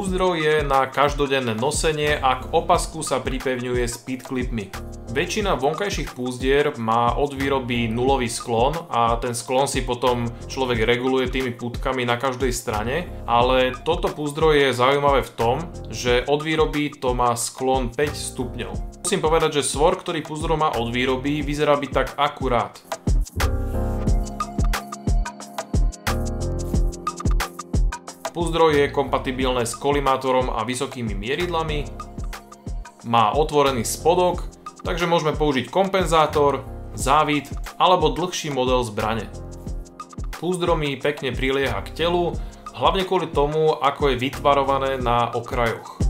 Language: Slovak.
Púzdro je na každodenné nosenie a k opasku sa pripevňuje speed clipmi. Väčšina vonkajších púzdier má od výroby nulový sklon a ten sklon si potom človek reguluje tými putkami na každej strane, ale toto púzdro je zaujímavé v tom, že od výroby to má sklon 5 stupňov. Musím povedať, že svor, ktorý púzdro má od výroby, vyzerá byť tak akurát. Púzdro je kompatibilné s kolimátorom a vysokými mieridlami, má otvorený spodok, takže môžeme použiť kompenzátor, závit alebo dlhší model zbrane. Púzdro mi pekne prilieha k telu, hlavne kvôli tomu, ako je vytvarované na okrajoch.